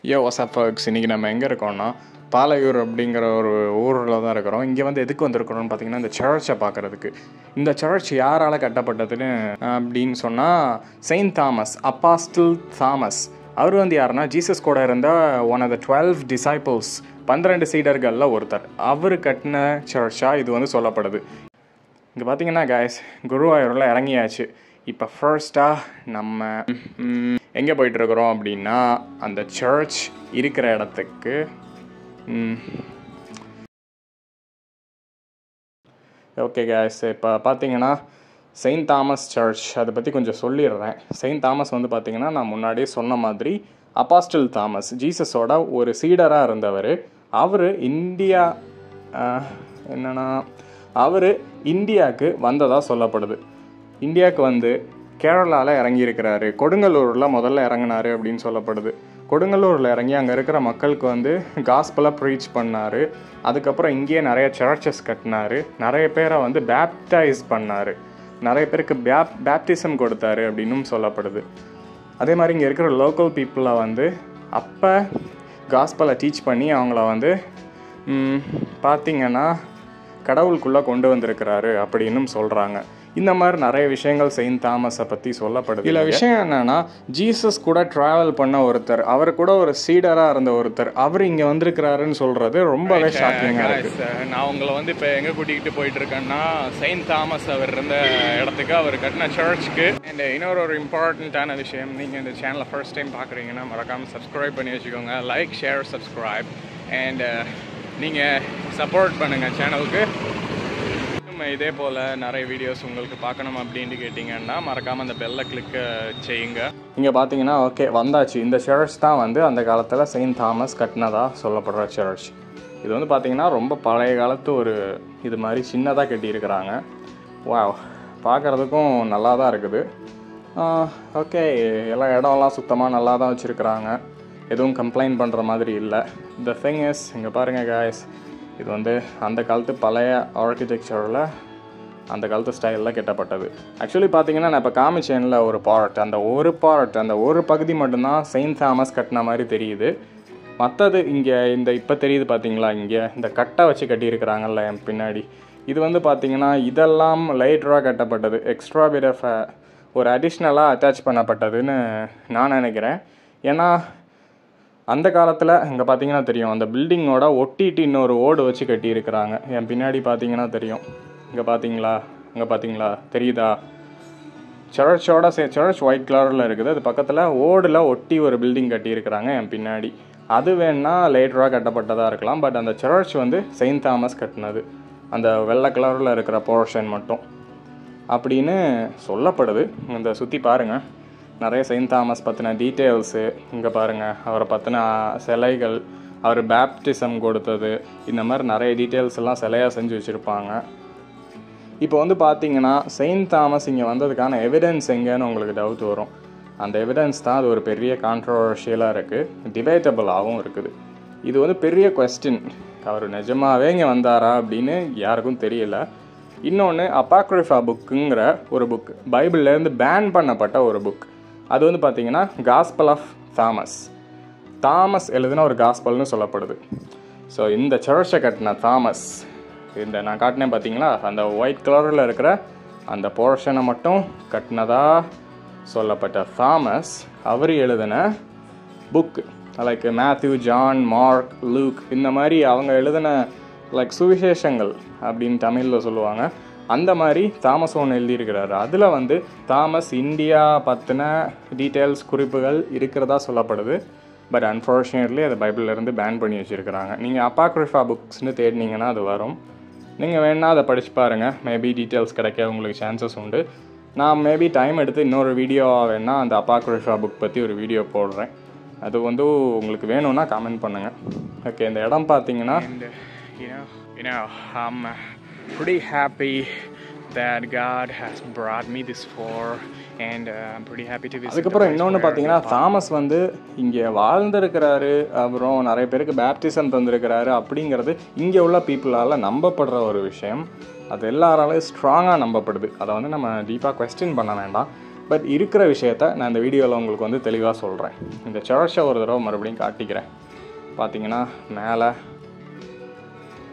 யோ WhatsApp folks, இன்றைக்கி நம்ம எங்கே இருக்கோம்னா பாலையூர் அப்படிங்கிற ஒரு ஊரில் தான் இருக்கிறோம். இங்கே வந்து எதுக்கு வந்திருக்கிறோம்னு பார்த்தீங்கன்னா இந்த சர்ச்சை பார்க்குறதுக்கு. இந்த சர்ச் யாரால் கட்டப்பட்டதுன்னு அப்படின்னு சொன்னால் செயின்ட் தாமஸ், அப்பாஸ்டில் தாமஸ். அவர் வந்து யாருன்னா ஜீசஸ் கூட இருந்த ஒன் ஆஃப் த 12 டிசைபிள்ஸ், 12 சீடர்களில் ஒருத்தர். அவர் கட்டின சர்ச்சாக இது வந்து சொல்லப்படுது. இங்கே பார்த்தீங்கன்னா கைஸ், குருவாயூரில் இறங்கியாச்சு. இப்போ ஃபர்ஸ்ட்டாக நம்ம எங்கே போயிட்டுருக்குறோம் அப்படின்னா அந்த சர்ச் இருக்கிற இடத்துக்கு. ஓகே கைஸ், இப்போ பார்த்தீங்கன்னா செயின்ட் தாமஸ் சர்ச், அதை பற்றி கொஞ்சம் சொல்லிடுறேன். செயின்ட் தாமஸ் வந்து பார்த்தீங்கன்னா நான் முன்னாடியே சொன்ன மாதிரி அப்பாஸ்டில் தாமஸ், ஜீசஸோட ஒரு சீடராக இருந்தவர். அவர் இந்தியாவுக்கு வந்ததாக சொல்லப்படுது. இந்தியாவுக்கு வந்து கேரளாவில் இறங்கியிருக்கிறாரு. கொடுங்கல்லூரில் முதல்ல இறங்கினார் அப்படின்னு சொல்லப்படுது. கொடுங்கல்லூரில் இறங்கி அங்கே இருக்கிற மக்களுக்கு வந்து காஸ்பலாக ப்ரீச் பண்ணார். அதுக்கப்புறம் இங்கேயே நிறைய சர்ச்சஸ் கட்டினார். நிறைய பேரை வந்து பேப்டைஸ் பண்ணார். நிறைய பேருக்கு பேப்டிசம் கொடுத்தாரு அப்படின்னும் சொல்லப்படுது. அதே மாதிரி இங்கே இருக்கிற லோக்கல் பீப்புளை வந்து அப்போ காஸ்பலை டீச் பண்ணி அவங்கள வந்து பார்த்திங்கன்னா கடவுளுக்குள்ளே கொண்டு வந்திருக்கிறாரு அப்படின்னும் சொல்கிறாங்க. இந்த மாதிரி நிறைய விஷயங்கள் செயின்ட் தாமஸை பற்றி சொல்லப்படுது. இதில் விஷயம் என்னென்னா, ஜீசஸ் கூட ட்ராவல் பண்ண ஒருத்தர், அவர் கூட ஒரு சீடராக இருந்த ஒருத்தர், அவர் இங்கே வந்திருக்கிறாருன்னு சொல்கிறது ரொம்பவே ஷாக்கிங்காக இருக்குது. நான் உங்களை வந்து இப்போ எங்கே கூட்டிகிட்டு போயிட்டுருக்கேன்னா செயின்ட் தாமஸ் அவர் இருந்த இடத்துக்கு, அவர் கட்டின சர்ச்சுக்கு. அண்ட் இன்னொரு இம்பார்ட்டண்ட்டான விஷயம், நீங்கள் இந்த சேனலை ஃபர்ஸ்ட் டைம் பார்க்குறீங்கன்னா மறக்காமல் சப்ஸ்கிரைப் பண்ணி வச்சுக்கோங்க. Like, share, subscribe. அண்ட் நீங்கள் சப்போர்ட் பண்ணுங்கள் சேனலுக்கு. இதே போல் நிறைய வீடியோஸ் உங்களுக்கு பார்க்கணும் அப்படின்ட்டு கேட்டிங்கன்னா மறக்காமல் அந்த பெல்லை கிளிக் செய்யுங்க. இங்கே பார்த்தீங்கன்னா ஓகே வந்தாச்சு. இந்த சர்ச் தான் வந்து அந்த காலத்தில் செயின்ட் தாமஸ் கட்டினதாக சொல்லப்படுற சர்ச். இது வந்து பார்த்திங்கன்னா ரொம்ப பழைய காலத்து ஒரு இது மாதிரி சின்னதாக கட்டியிருக்கிறாங்க. வாவ், பார்க்குறதுக்கும் நல்லா தான் இருக்குது. ஓகே, எல்லா இடம்லாம் சுத்தமாக நல்லா தான் வச்சுருக்குறாங்க. எதுவும் கம்ப்ளைண்ட் பண்ணுற மாதிரி இல்லை. த திங் இஸ், இங்கே பாருங்கள் காய்ஸ், இது வந்து அந்த காலத்து பழைய ஆர்கிடெக்சரில் அந்த காலத்து ஸ்டைலில் கட்டப்பட்டது. ஆக்சுவலி பார்த்தீங்கன்னா நான் இப்போ காமிச்சேனில் ஒரு பார்ட், அந்த ஒரு பகுதி மட்டும்தான் செயின்ட் தாமஸ் கட்டின மாதிரி தெரியுது. மற்றது இங்கே இந்த இப்போ தெரியுது பார்த்தீங்களா, இங்கே இந்த கட்டை வச்சு கட்டியிருக்கிறாங்கல்ல என் பின்னாடி, இது வந்து பார்த்தீங்கன்னா இதெல்லாம் லைட்டராக கட்டப்பட்டது. எக்ஸ்ட்ரா பிட் ஆஃப் ஒரு அடிஷ்னலாக அட்டாச் பண்ணப்பட்டதுன்னு நான் நினைக்கிறேன். ஏன்னா அந்த காலத்தில் இங்கே பார்த்தீங்கன்னா தெரியும், அந்த பில்டிங்கோட ஒட்டிட்டு இன்னொரு ஓடு வச்சு கட்டியிருக்கிறாங்க. என் பின்னாடி பார்த்தீங்கன்னா தெரியும். இங்கே பார்த்தீங்களா தெரியுதா? சர்ச் ஒயிட் கலரில் இருக்குது. அது பக்கத்தில் ஓடில் ஒட்டி ஒரு பில்டிங் கட்டியிருக்கிறாங்க என் பின்னாடி. அது வேணா லேட்டராக கட்டப்பட்டதாக இருக்கலாம். பட் அந்த சர்ச் வந்து செயின்ட் தாமஸ் கட்டினது, அந்த வெள்ளை கலரில் இருக்கிற போர்ஷன் மட்டும் அப்படின்னு சொல்லப்படுது. இந்த சுற்றி பாருங்கள், நிறைய செயின்ட் தாமஸ் பற்றின டீட்டெயில்ஸு இங்கே பாருங்கள். அவரை பற்றின சிலைகள், அவர் பேப்டிசம் கொடுத்தது, இந்த மாதிரி நிறைய டீட்டெயில்ஸ் எல்லாம் சிலையாக செஞ்சு வச்சுருப்பாங்க. இப்போ வந்து பார்த்தீங்கன்னா செயின்ட் தாமஸ் இங்கே வந்ததுக்கான எவிடன்ஸ் எங்கேன்னு உங்களுக்கு டவுட் வரும். அந்த எவிடன்ஸ் தான் அது ஒரு பெரிய கான்ட்ரவர்ஷியலாக இருக்குது, டிபேட்டபிளாகவும் இருக்குது. இது வந்து பெரிய கொஸ்டின். அவர் நிஜமாகவே இங்கே வந்தாரா அப்படின்னு யாருக்கும் தெரியல. இன்னொன்று, அப்பாக்ரிஃபா புக்குங்கிற ஒரு புக், பைபிள்லேருந்து பேன் பண்ணப்பட்ட ஒரு புக். அது வந்து பார்த்திங்கன்னா காஸ்பல் ஆஃப் தாமஸ் எழுதுன ஒரு காஸ்பல்னு சொல்லப்படுது. ஸோ இந்த சர்ச்சை கட்டின தாமஸ், இந்த நான் காட்டினேன் பார்த்தீங்களா, அந்த ஒயிட் கலரில் இருக்கிற அந்த போர்ஷனை மட்டும் கட்டினதாக சொல்லப்பட்ட தாமஸ், அவர் எழுதின book like Matthew, John, Mark, Luke, இந்த மாதிரி அவங்க எழுதின லைக் சுவிசேஷங்கள் அப்படின்னு தமிழில் சொல்லுவாங்க. அந்த மாதிரி தாமஸ் ஒன்று எழுதியிருக்கிறாரு. அதில் வந்து தாமஸ் இந்தியா பற்றின டீட்டெயில்ஸ், குறிப்புகள் இருக்கிறதா சொல்லப்படுது. பட் அன்ஃபார்ச்சுனேட்லி அதை பைபிள்லேருந்து பேன் பண்ணி வச்சுருக்கிறாங்க. நீங்கள் அப்பாக்ரிஃபா புக்ஸ்னு தேடினீங்கன்னா அது வரும். நீங்கள் வேணால் அதை படித்து பாருங்கள். மேபி டீட்டெயில்ஸ் கிடைக்க உங்களுக்கு சான்சஸ் உண்டு. நான் மேபி டைம் எடுத்து இன்னொரு வீடியோவாக வேணால் அந்த அப்பாக்ரிஃபா புக் பற்றி ஒரு வீடியோ போடுறேன். அது வந்து உங்களுக்கு வேணும்னா கமெண்ட் பண்ணுங்கள். ஓகே, இந்த இடம் பார்த்தீங்கன்னா pretty happy that God has brought me this far and I'm pretty happy to visit. அதுக்கப்புறம் இன்னொன்று பார்த்தீங்கன்னா தாமஸ் வந்து இங்கே வாழ்ந்திருக்கிறாரு, அப்புறம் நிறைய பேருக்கு பேப்டிசம் தந்திருக்கிறாரு அப்படிங்கிறது இங்கே உள்ள பீப்புளால் நம்பப்படுற ஒரு விஷயம். அது எல்லாராலையும் ஸ்ட்ராங்காக நம்பப்படுது. அதை வந்து நம்ம டீப்பாக கொஸ்டின் பண்ண வேண்டாம். பட் இருக்கிற விஷயத்த நான் இந்த வீடியோவில் உங்களுக்கு வந்து தெளிவாக சொல்கிறேன். இந்த சர்ச்சை ஒரு தடவை மறுபடியும் காட்டிக்கிறேன். பார்த்தீங்கன்னா மேலே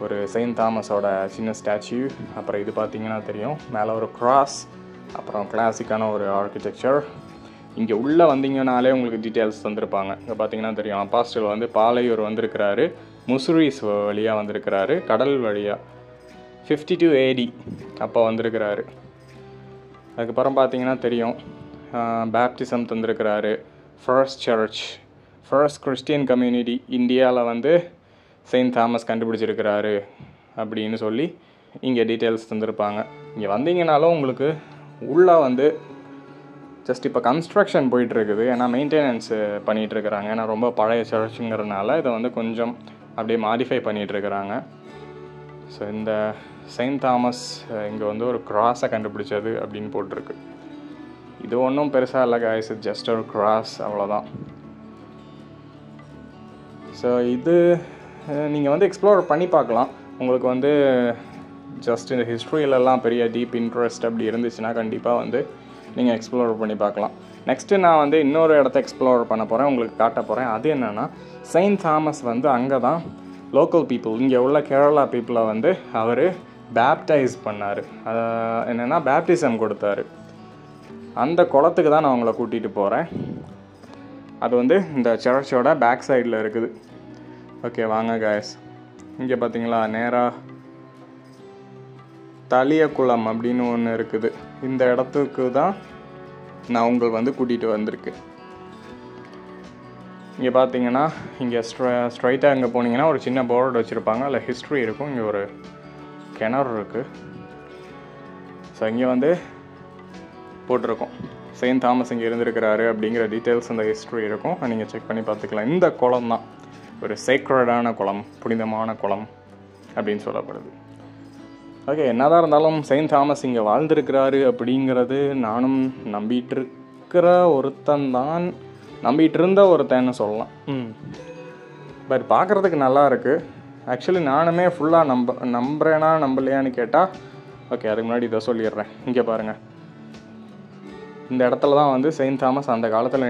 ஒரு செயின்ட் தாமஸோட சின்ன ஸ்டாச்சு, அப்புறம் இது பார்த்தீங்கன்னா தெரியும் மேலே ஒரு கிராஸ், அப்புறம் கிளாசிக்கான ஒரு ஆர்கிடெக்சர். இங்கே உள்ளே வந்தீங்கன்னாலே உங்களுக்கு டீட்டெயில்ஸ் தந்திருப்பாங்க. இங்கே பார்த்தீங்கன்னா தெரியும் அப்பாஸ்டல் வந்து பாலையூர் வந்திருக்கிறாரு, முசுரிஸ் வழியாக வந்திருக்கிறாரு, கடல் வழியாக 52 AD அப்போ வந்திருக்கிறாரு. அதுக்கப்புறம் பார்த்தீங்கன்னா தெரியும் பேப்டிசம் தந்திருக்கிறாரு. First church, first Christian community இந்தியாவில் வந்து செயின்ட் தாமஸ் கண்டுபிடிச்சிருக்கிறாரு அப்படின்னு சொல்லி இங்கே டீட்டெயில்ஸ் தந்திருப்பாங்க. இங்கே வந்தீங்கனாலும் உங்களுக்கு உள்ளே வந்து ஜஸ்ட் இப்போ கன்ஸ்ட்ரக்ஷன் போயிட்டுருக்குது, ஏன்னா மெயின்டெனன்ஸ் பண்ணிகிட்ருக்கிறாங்க. ஏன்னா ரொம்ப பழைய சர்ச்சுங்கிறதுனால இதை வந்து கொஞ்சம் அப்படியே மாடிஃபை பண்ணிகிட்ருக்கிறாங்க. ஸோ இந்த செயின்ட் தாமஸ் இங்கே வந்து ஒரு கிராஸை கண்டுபிடிச்சது அப்படின்னு போட்டிருக்கு. இது ஒன்றும் பெருசாக இல்லை காய்ஸ், ஜஸ்ட் ஒரு கிராஸ், அவ்வளோதான். ஸோ இது நீங்கள் வந்து எக்ஸ்ப்ளோர் பண்ணி பார்க்கலாம். உங்களுக்கு வந்து ஜஸ்ட் இந்த ஹிஸ்ட்ரியிலலாம் பெரிய டீப் இன்ட்ரெஸ்ட் அப்படி இருந்துச்சுன்னா கண்டிப்பாக வந்து நீங்கள் எக்ஸ்ப்ளோர் பண்ணி பார்க்கலாம். நெக்ஸ்ட்டு நான் வந்து இன்னொரு இடத்த எக்ஸ்ப்ளோர் பண்ண போகிறேன், உங்களுக்கு காட்ட போகிறேன். அது என்னென்னா செயின்ட் தாமஸ் வந்து அங்கே தான் லோக்கல் பீப்புள், இங்கே உள்ள கேரளா பீப்புளை வந்து அவர் பேப்டைஸ் பண்ணார். என்னென்னா பேப்டிசம் கொடுத்தாரு. அந்த குளத்துக்கு தான் நான் உங்களை கூட்டிகிட்டு போகிறேன். அது வந்து இந்த சர்ச்சோட பேக் சைடில் இருக்குது. ஓகே வாங்க காய்ஸ். இங்கே பார்த்தீங்களா நேராக தலியக்குளம் அப்படின்னு ஒன்று இருக்குது. இந்த இடத்துக்கு தான் நான் உங்களை வந்து கூட்டிகிட்டு வந்திருக்கேன். இங்கே பார்த்தீங்கன்னா இங்கே ஸ்ட்ரைட்டாக இங்கே போனீங்கன்னா ஒரு சின்ன போர்டு வச்சுருப்பாங்க, அதில் ஹிஸ்ட்ரி இருக்கும். இங்கே ஒரு கிணறு இருக்குது. ஸோ இங்கே வந்து போட்டிருக்கோம் செயின்ட் தாமஸ் இங்கே இருந்திருக்கிறாரு அப்படிங்கிற டீட்டெயில்ஸ் இந்த ஹிஸ்ட்ரி இருக்கும். நீங்கள் செக் பண்ணி பார்த்துக்கலாம். இந்த குளம் தான் ஒரு சேக்ரடான குளம், புனிதமான குளம் அப்படின்னு சொல்லப்படுது. ஓகே, என்னதான் இருந்தாலும் செயின்ட் தாமஸ் இங்கே வாழ்ந்திருக்கிறாரு அப்படிங்கிறது நானும் நம்பிட்டு இருக்கிற ஒருத்தன் நம்பிட்டு ஒருத்தன்னு சொல்லலாம். பட் பார்க்குறதுக்கு நல்லா இருக்குது. ஆக்சுவலி நானுமே ஃபுல்லாக நம்புறேனா நம்பலையான்னு கேட்டால் ஓகே அதுக்கு முன்னாடி இதை சொல்லிடுறேன். இங்கே பாருங்கள், இந்த இடத்துல தான் வந்து செயின்ட் தாமஸ் அந்த காலத்தில்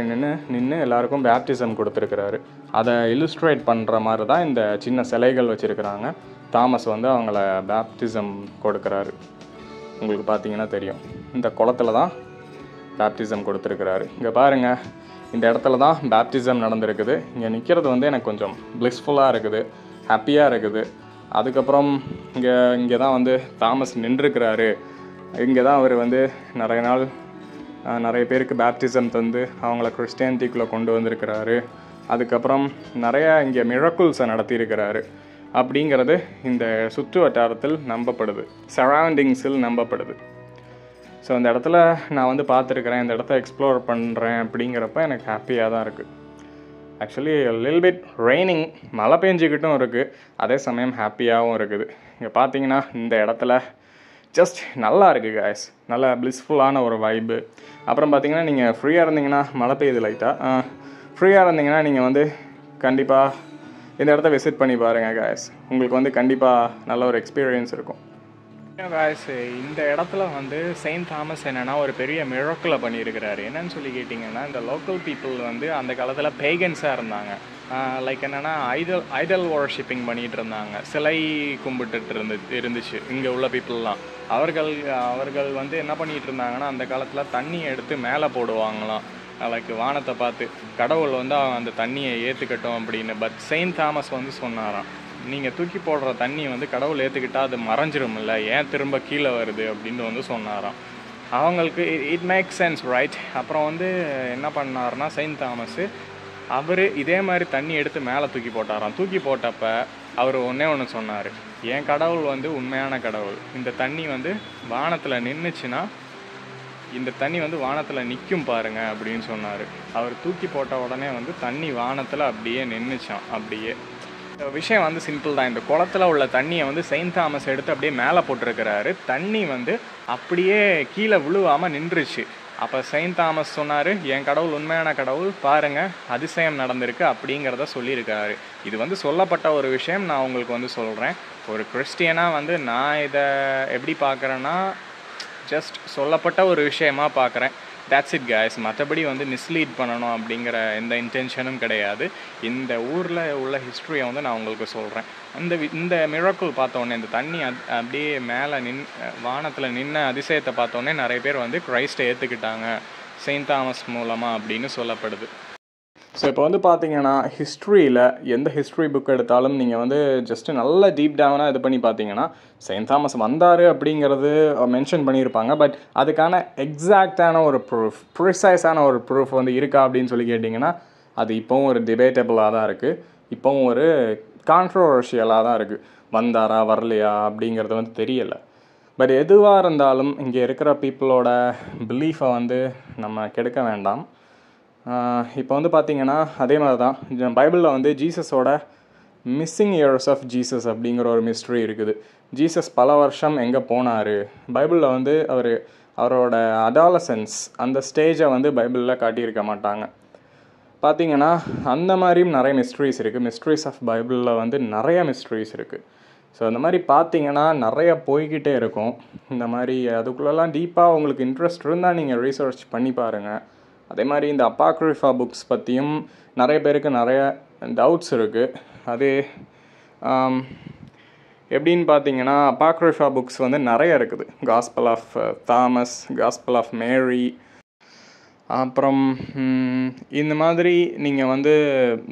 நின்று எல்லாருக்கும் பேப்டிசம் கொடுத்துருக்கிறாரு. அதை இல்லுஸ்ட்ரேட் பண்ணுற மாதிரி தான் இந்த சின்ன சிலைகள் வச்சுருக்கிறாங்க. தாமஸ் வந்து அவங்கள பேப்டிசம் கொடுக்குறாரு. உங்களுக்கு பார்த்தீங்கன்னா தெரியும் இந்த குளத்துல தான் பேப்டிசம் கொடுத்துருக்கிறாரு. இங்கே பாருங்கள், இந்த இடத்துல தான் பேப்டிசம் நடந்திருக்குது. இங்கே நிற்கிறது வந்து எனக்கு கொஞ்சம் பிளிஸ்ஃபுல்லாக இருக்குது, ஹாப்பியாக இருக்குது. அதுக்கப்புறம் இங்கே தான் வந்து தாமஸ் நின்றுருக்கிறாரு. இங்கே தான் அவர் வந்து நிறைய பேருக்கு பேப்டிசம் தந்து அவங்கள கிறிஸ்டியானிட்டிக்குள்ளே கொண்டு வந்திருக்கிறாரு. அதுக்கப்புறம் நிறையா இங்கே மிரக்கிள்ஸை நடத்தியிருக்கிறாரு அப்படிங்கிறது இந்த சுற்று வட்டாரத்தில் நம்பப்படுது, சரௌண்டிங்ஸில் நம்பப்படுது. ஸோ அந்த இடத்துல நான் வந்து பார்த்துருக்குறேன், இந்த இடத்த எக்ஸ்ப்ளோர் பண்ணுறேன் அப்படிங்கிறப்ப எனக்கு ஹாப்பியாக தான் இருக்குது. ஆக்சுவலி லில் பிட் ரெய்னிங், மழை பெஞ்சிக்கிட்டும் இருக்குது, அதே சமயம் ஹாப்பியாகவும் இருக்குது. இங்கே பார்த்தீங்கன்னா இந்த இடத்துல ஜஸ்ட் நல்லா இருக்குது காய்ஸ், நல்ல பிளிஸ்ஃபுல்லான ஒரு வைப்பு. அப்புறம் பார்த்தீங்கன்னா நீங்கள் ஃப்ரீயாக இருந்தீங்கன்னா, மழை பெய்யுது லைட்டாக, ஃப்ரீயாக இருந்தீங்கன்னா நீங்கள் வந்து கண்டிப்பாக இந்த இடத்த விசிட் பண்ணி பாருங்கள் காய்ஸ். உங்களுக்கு வந்து கண்டிப்பாக நல்ல ஒரு எக்ஸ்பீரியன்ஸ் இருக்கும். காய்ஸ் இந்த இடத்துல வந்து செயின்ட் தாமஸ் என்னென்னா ஒரு பெரிய மிரக்கிளை பண்ணியிருக்கிறாரு. என்னன்னு சொல்லி கேட்டிங்கன்னா, இந்த லோக்கல் பீப்புள் வந்து அந்த காலத்தில் பேகன்ஸாக இருந்தாங்க. லைக் என்னென்னா ஐடல் வர்ஷிப்பிங் பண்ணிகிட்டு இருந்தாங்க, சிலை கும்பிட்டுட்டு இருந்துச்சு இங்கே உள்ள பீப்புளெலாம். அவர்கள் வந்து என்ன பண்ணிகிட்டு இருந்தாங்கன்னா, அந்த காலத்தில் தண்ணியை எடுத்து மேலே போடுவாங்களாம், லைக் வானத்தை பார்த்து கடவுள் வந்து அந்த தண்ணியை ஏற்றுக்கட்டும் அப்படின்னு. பட் செயின்ட் தாமஸ் வந்து சொன்னாராம், நீங்கள் தூக்கி போடுற தண்ணி வந்து கடவுள் ஏற்றுக்கிட்டால் அது மறைஞ்சிருமில்ல, ஏன் திரும்ப கீழே வருது அப்படின்னு வந்து சொன்னாராம். அவங்களுக்கு இட் மேக் சென்ஸ் ரைட். அப்புறம் வந்து என்ன பண்ணார்னா செயின்ட் தாமஸு அவர் இதே மாதிரி தண்ணி எடுத்து மேலே தூக்கி போட்டாராம். தூக்கி போட்டப்போ அவர் ஒன்று சொன்னார், என் கடவுள் வந்து உண்மையான கடவுள், இந்த தண்ணி வந்து வானத்தில் நின்றுச்சுன்னா இந்த தண்ணி வந்து வானத்தில் நிற்கும் பாருங்க அப்படின்னு சொன்னார். அவர் தூக்கி போட்ட உடனே வந்து தண்ணி வானத்தில் அப்படியே நின்றுச்சான். அப்படியே விஷயம் வந்து சிம்பிள் தான். இந்த குளத்தில் உள்ள தண்ணியை வந்து செயின்ட் தாமஸ் எடுத்து அப்படியே மேலே போட்டிருக்கிறாரு. தண்ணி வந்து அப்படியே கீழே விழுவாமல் நின்றுச்சு. அப்போ செயின்ட் தாமஸ் சொன்னார், என் கடவுள் உண்மையான கடவுள், பாருங்கள் அதிசயம் நடந்திருக்கு அப்படிங்கிறத சொல்லியிருக்காரு. இது வந்து சொல்லப்பட்ட ஒரு விஷயம், நான் உங்களுக்கு வந்து சொல்கிறேன். ஒரு கிறிஸ்டியனாக வந்து நான் இதை எப்படி பார்க்குறேன்னா, ஜஸ்ட் சொல்லப்பட்ட ஒரு விஷயமாக பார்க்குறேன். that's it guys. மற்றபடி வந்து மிஸ்லீட் பண்ணணும் அப்படிங்கிற எந்த இன்டென்ஷனும் கிடையாது. இந்த ஊரில் உள்ள ஹிஸ்ட்ரியை வந்து நான் உங்களுக்கு சொல்கிறேன். இந்த மிராக்கிள் பார்த்தோன்னே, இந்த தண்ணி அப்படியே மேலே வானத்தில் நின்ன அதிசயத்தை பார்த்தோன்னே நிறைய பேர் வந்து கிரைஸ்ட்டை ஏற்றுக்கிட்டாங்க செயின்ட் தாமஸ் மூலமாக அப்படின்னு சொல்லப்படுது. ஸோ இப்போ வந்து பார்த்தீங்கன்னா ஹிஸ்ட்ரியில் எந்த ஹிஸ்ட்ரி புக் எடுத்தாலும் நீங்கள் வந்து ஜஸ்ட்டு நல்ல டீப் டவுனாக இது பண்ணி பார்த்தீங்கன்னா செயின்ட் தாமஸ் வந்தார் அப்படிங்கிறது மென்ஷன் பண்ணியிருப்பாங்க. பட் அதுக்கான எக்ஸாக்டான ஒரு ப்ரூஃப், ப்ரிசைஸான ஒரு ப்ரூஃப் வந்து இருக்கா அப்படின்னு சொல்லி கேட்டிங்கன்னா அது இப்போவும் ஒரு டிபேட்டபிளாக தான் இருக்குது. இப்போவும் ஒரு கான்ட்ரோவர்ஷியலாக தான் இருக்குது. வந்தாரா வரலையா அப்படிங்கிறது வந்து தெரியலை. பட் எதுவாக இருந்தாலும் இங்கே இருக்கிற பீப்புளோட பிலீஃபை வந்து நம்ம கெடுக்க வேண்டாம். இப்போ வந்து பார்த்திங்கன்னா அதே மாதிரி தான் பைபிளில் வந்து ஜீசஸோட மிஸ்ஸிங் இயர்ஸ் ஆஃப் ஜீசஸ் அப்படிங்கிற ஒரு மிஸ்ட்ரி இருக்குது. ஜீசஸ் பல வருஷம் எங்கே போனார், பைபிளில் வந்து அவரோட அடாலசன்ஸ் அந்த ஸ்டேஜை வந்து பைபிளில் காட்டியிருக்க மாட்டாங்க. பார்த்திங்கன்னா அந்த மாதிரியும் நிறைய மிஸ்ட்ரிஸ் இருக்குது. மிஸ்ட்ரிஸ் ஆஃப் பைபிளில் வந்து நிறைய மிஸ்ட்ரிஸ் இருக்குது. ஸோ அந்த மாதிரி பார்த்திங்கன்னா நிறைய போய்கிட்டே இருக்கும். இந்த மாதிரி அதுக்குள்ளெல்லாம் டீப்பாக உங்களுக்கு இன்ட்ரெஸ்ட் இருந்தால் நீங்கள் ரீசர்ச் பண்ணி பாருங்கள். அதே மாதிரி இந்த அப்பாக்ரிஃபா புக்ஸ் பற்றியும் நிறைய பேருக்கு நிறைய டவுட்ஸ் இருக்குது. அது எப்படின்னு பார்த்தீங்கன்னா அப்பாக்ரிஃபா புக்ஸ் வந்து நிறைய இருக்குது. Gospel of Thomas, gospel of Mary, அப்புறம் இந்த மாதிரி நீங்கள் வந்து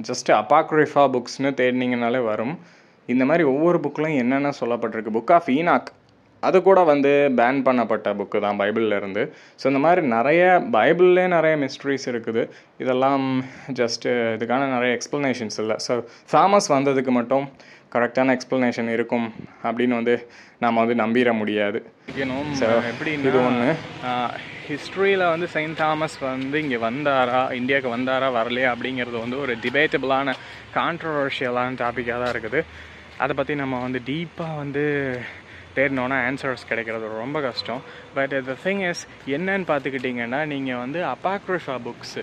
ஜஸ்ட்டு அப்பாக்ரிஃபா புக்ஸ்னு தேடினீங்கனாலே வரும். இந்த மாதிரி ஒவ்வொரு புக்லையும் என்னென்ன சொல்லப்பட்டிருக்கு. புக் ஆஃப் ஈனாக் அது கூட வந்து பேன் பண்ணப்பட்ட புக்கு தான் பைபிள்லேருந்து. ஸோ இந்த மாதிரி நிறைய பைபிள்லே நிறைய மிஸ்ட்ரிஸ் இருக்குது. இதெல்லாம் ஜஸ்ட்டு இதுக்கான நிறைய எக்ஸ்ப்ளனேஷன்ஸ் இல்லை. ஸோ தாமஸ் வந்ததுக்கு மட்டும் கரெக்டான எக்ஸ்ப்ளனேஷன் இருக்கும் அப்படின்னு வந்து நாம் வந்து நம்பிட முடியாது. எப்படின்னு இது ஒன்று ஹிஸ்ட்ரியில் வந்து செயின்ட் தாமஸ் வந்து இங்கே வந்தாரா, இந்தியாவுக்கு வந்தாரா வரலையா அப்படிங்கிறது வந்து ஒரு டிபேட்டபிளான கான்ட்ரவர்ஷியலான டாப்பிக்காக தான் இருக்குது. அதை பற்றி நம்ம வந்து டீப்பாக வந்து தேடினோன்னா ஆன்சர்ஸ் கிடைக்கிறது ரொம்ப கஷ்டம். பட் த திங் இஸ் என்னன்னு பார்த்துக்கிட்டிங்கன்னா நீங்கள் வந்து அப்பாக்ரிஃபா புக்ஸு,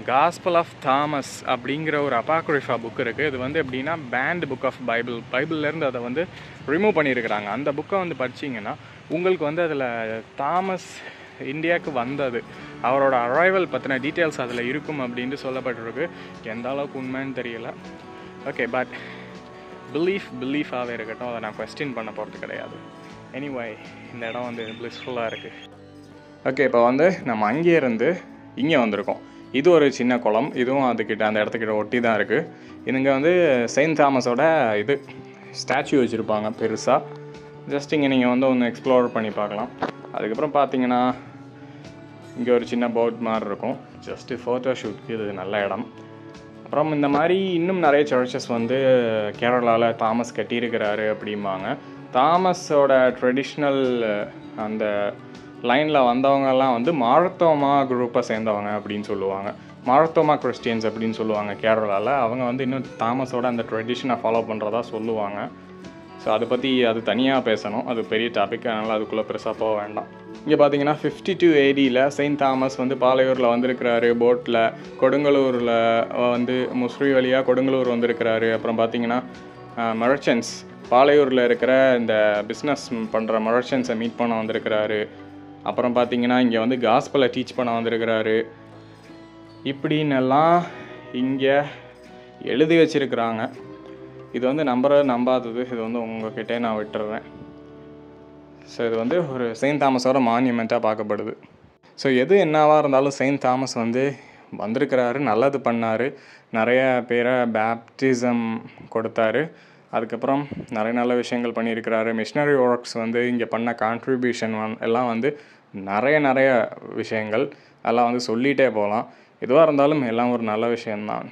காஸ்பல் ஆஃப் தாமஸ் அப்படிங்கிற ஒரு அப்பாக்ரிஃபா புக் இருக்குது. இது வந்து எப்படின்னா பேண்ட் புக் ஆஃப் பைபிள்லேருந்து அதை வந்து ரிமூவ் பண்ணியிருக்கிறாங்க. அந்த புக்கை வந்து படிச்சிங்கன்னா உங்களுக்கு வந்து அதில் தாமஸ் இந்தியாவுக்கு வந்தது, அவரோட அரைவல் பற்றின டீட்டெயில்ஸ் அதில் இருக்கும் அப்படின்ட்டு சொல்லப்பட்டிருக்கு. எந்த அளவுக்கு உண்மைன்னு தெரியல. ஓகே, பட் பிலீஃபாகவே இருக்கட்டும், அதை நான் கொஸ்டின் பண்ண போகிறது கிடையாது. எனிவே இந்த இடம் வந்து பிளிஸ்ஃபுல்லாக இருக்குது. ஓகே, இப்போ வந்து நம்ம அங்கேருந்து இங்கே வந்திருக்கோம். இது ஒரு சின்ன குளம், இதுவும் அதுக்கிட்ட அந்த இடத்துக்கிட்ட ஒட்டி தான் இருக்குது. இதுங்க வந்து செயின்ட் தாமஸோட இது ஸ்டாச்சு வச்சுருப்பாங்க பெருசாக. ஜஸ்ட் இங்கே நீங்கள் வந்து ஒன்று எக்ஸ்ப்ளோர் பண்ணி பார்க்கலாம். அதுக்கப்புறம் பார்த்தீங்கன்னா இங்கே ஒரு சின்ன போட் மாதிரி இருக்கும். ஜஸ்ட்டு ஃபோட்டோ ஷூட்க்கு இது நல்ல இடம். அப்புறம் இந்த மாதிரி இன்னும் நிறைய சர்ச்சஸ் வந்து கேரளாவில் தாமஸ் கட்டியிருக்கிறாரு அப்படிம்பாங்க. தாமஸோட ட்ரெடிஷ்னல் அந்த லைனில் வந்தவங்கெல்லாம் வந்து மார்த்தோமா குரூப்பை சேர்ந்தவங்க அப்படின்னு சொல்லுவாங்க. மார்த்தோமா கிறிஸ்டியன்ஸ் அப்படின்னு சொல்லுவாங்க கேரளாவில். அவங்க வந்து இன்னும் தாமஸோட அந்த ட்ரெடிஷனை ஃபாலோ பண்ணுறதா சொல்லுவாங்க. ஸோ அதை பற்றி அது தனியாக பேசணும், அது பெரிய டாபிக், அதனால் அதுக்குள்ளே பெருசாக போக வேண்டாம். இங்கே பார்த்தீங்கன்னா 52 AD செயின்ட் தாமஸ் வந்து பாலையூரில் வந்திருக்கிறாரு போட்டில். கொடுங்கலூரில் வந்து முஸ்ரி வழியாக கொடுங்கலூர் வந்திருக்கிறாரு. அப்புறம் பார்த்தீங்கன்னா மர்ச்சன்ட்ஸ், பாலையூரில் இருக்கிற இந்த பிஸ்னஸ் பண்ணுற மர்ச்சன்ட்ஸை மீட் பண்ண வந்திருக்கிறாரு. அப்புறம் பார்த்தீங்கன்னா இங்கே வந்து காஸ்பலை டீச் பண்ண வந்திருக்கிறாரு. இப்படின்னெல்லாம் இங்கே எழுதி வச்சுருக்கிறாங்க. இது வந்து நம்பாதது, இது வந்து உங்கள்கிட்டே நான் விட்டுறேன். ஸோ இது வந்து ஒரு செயின்ட் தாமஸோட மான்யூமெண்ட்டாக பார்க்கப்படுது. ஸோ எது என்னவாக இருந்தாலும் செயின்ட் தாமஸ் வந்து வந்திருக்கிறாரு, நல்லது பண்ணார், நிறைய பேரை பேப்டிசம் கொடுத்தாரு. அதுக்கப்புறம் நிறைய நல்ல விஷயங்கள் பண்ணியிருக்கிறாரு. மிஷினரி ஒர்க்ஸ் வந்து இங்கே பண்ண கான்ட்ரிபியூஷன் எல்லாம் வந்து நிறைய விஷயங்கள் அதெல்லாம் வந்து சொல்லிகிட்டே போகலாம். எதுவாக இருந்தாலும் எல்லாம் ஒரு நல்ல விஷயம்தான்.